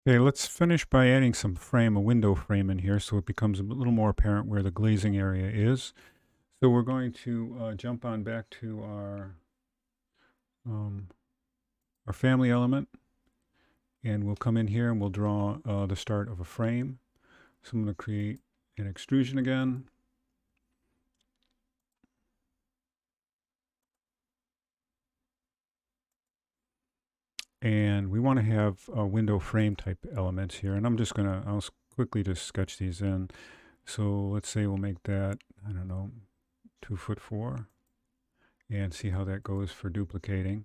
Okay, let's finish by adding some frame, a window frame in here, so it becomes a little more apparent where the glazing area is. So we're going to jump on back to um, our family element, and we'll come in here and we'll draw the start of a frame. So I'm going to create an extrusion again. And we want to have window frame type elements here. And I'll quickly just sketch these in. So let's say we'll make that, I don't know, 2'4", and see how that goes for duplicating.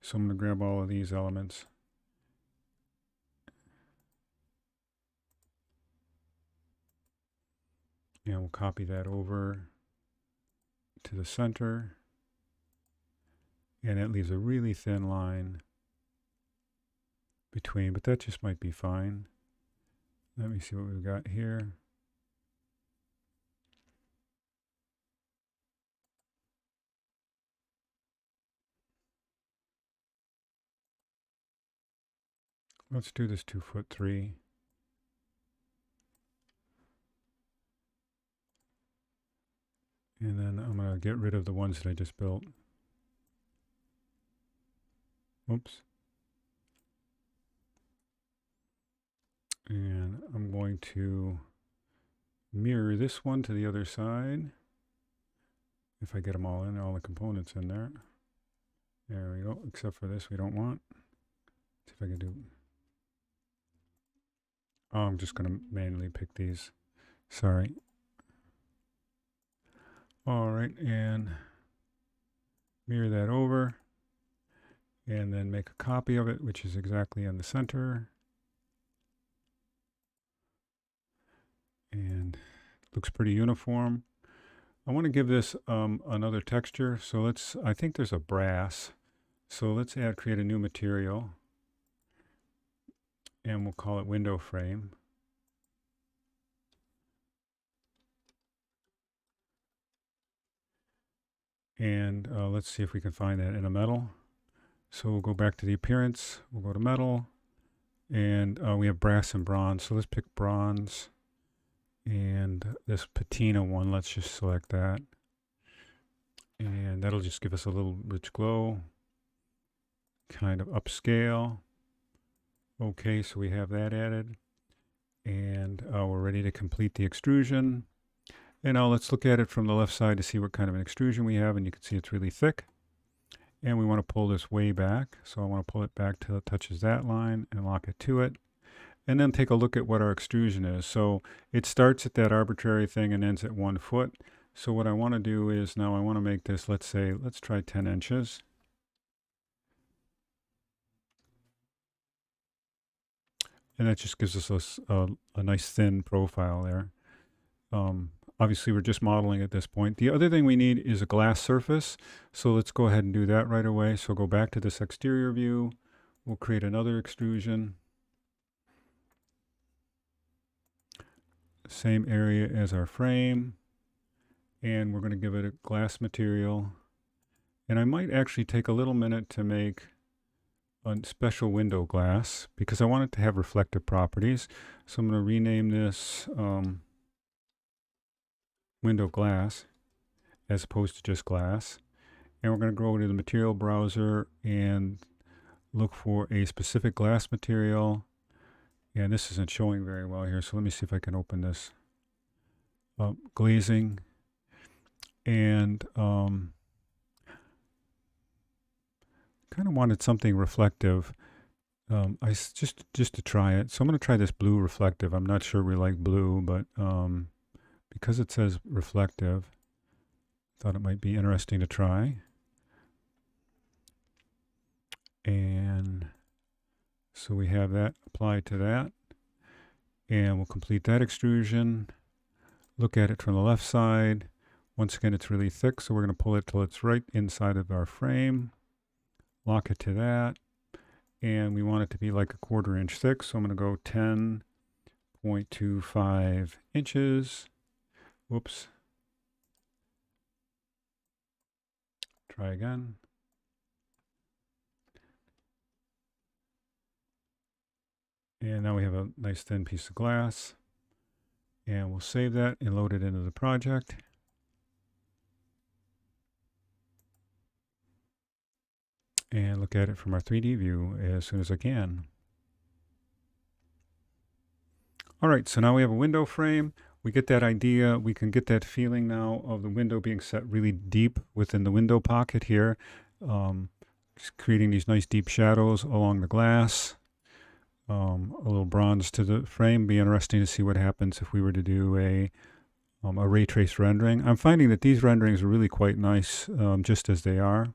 So I'm going to grab all of these elements. And we'll copy that over to the center. And that leaves a really thin line between, but that just might be fine. Let me see what we've got here. Let's do this 2'3". And then I'm going to get rid of the ones that I just built. Oops. And I'm going to mirror this one to the other side. If I get them all in, all the components in there. There we go, except for this we don't want. See if I can do. Oh, I'm just going to manually pick these. Sorry. All right, and mirror that over. And then make a copy of it, which is exactly in the center. And it looks pretty uniform. I want to give this another texture. So I think there's a brass. So let's create a new material. And we'll call it window frame. And let's see if we can find that in a metal. So we'll go back to the appearance. We'll go to metal. And we have brass and bronze. So let's pick bronze. And this patina one, let's just select that. And that'll just give us a little rich glow. Kind of upscale. Okay, so we have that added. And we're ready to complete the extrusion. And now let's look at it from the left side to see what kind of an extrusion we have. And you can see it's really thick. And we want to pull this way back. So I want to pull it back till it touches that line and lock it to it. And then take a look at what our extrusion is. So it starts at that arbitrary thing and ends at 1 foot. So what I want to do is now I want to make this, let's try 10 inches. And that just gives us a nice thin profile there. Obviously, we're just modeling at this point. The other thing we need is a glass surface. So let's go ahead and do that right away. So go back to this exterior view. We'll create another extrusion. Same area as our frame. And we're going to give it a glass material. And I might actually take a little minute to make a special window glass because I want it to have reflective properties. So I'm going to rename this window glass as opposed to just glass. And we're going to go to the material browser and look for a specific glass material. And this isn't showing very well here, so let me see if I can open this. Glazing. And kind of wanted something reflective. Just to try it. So I'm going to try this blue reflective. I'm not sure we like blue, but because it says reflective, I thought it might be interesting to try. And so we have that applied to that. And we'll complete that extrusion. Look at it from the left side. Once again, it's really thick, so we're going to pull it till it's right inside of our frame. Lock it to that. And we want it to be like a 1/4 inch thick, so I'm going to go 10.25 inches. Whoops. Try again. And now we have a nice thin piece of glass. And we'll save that and load it into the project. And look at it from our 3D view as soon as I can. All right, so now we have a window frame. We get that idea. We can get that feeling now of the window being set really deep within the window pocket here, creating these nice deep shadows along the glass. A little bronze to the frame. Be interesting to see what happens if we were to do a ray trace rendering. I'm finding that these renderings are really quite nice just as they are.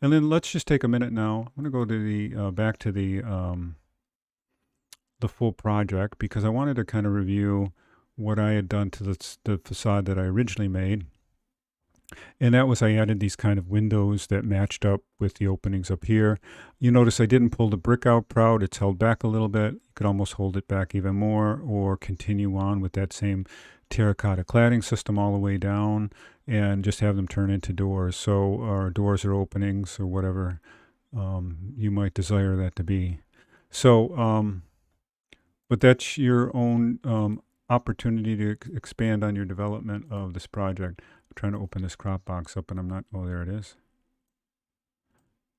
And then let's just take a minute now. I'm going to go to the back to the full project because I wanted to kind of review what I had done to the facade that I originally made. And that was I added these kind of windows that matched up with the openings up here. You notice I didn't pull the brick out proud. It's held back a little bit. You could almost hold it back even more or continue on with that same terracotta cladding system all the way down and just have them turn into doors. So our doors or openings or whatever you might desire that to be. So, but that's your own opportunity to expand on your development of this project. I'm trying to open this crop box up and I'm not, oh, there it is.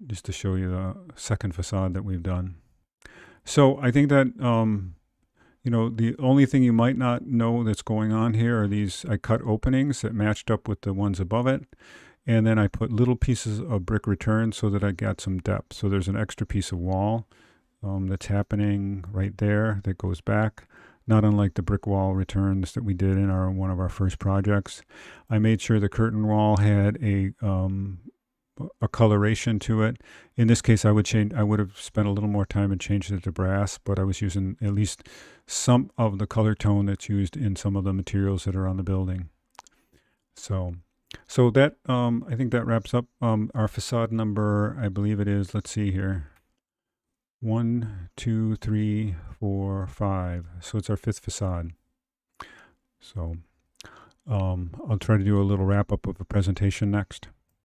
Just to show you the second facade that we've done. So I think that, you know, the only thing you might not know that's going on here are these, I cut openings that matched up with the ones above it. And then I put little pieces of brick return so that I got some depth. So there's an extra piece of wall that's happening right there that goes back, not unlike the brick wall returns that we did in one of our first projects. I made sure the curtain wall had a coloration to it. In this case, I would have spent a little more time and changed it to brass, but I was using at least some of the color tone that's used in some of the materials that are on the building. So that I think that wraps up our facade number. I believe it is. Let's see here. 1, 2, 3, 4, 5. So it's our fifth facade. So I'll try to do a little wrap up of the presentation next.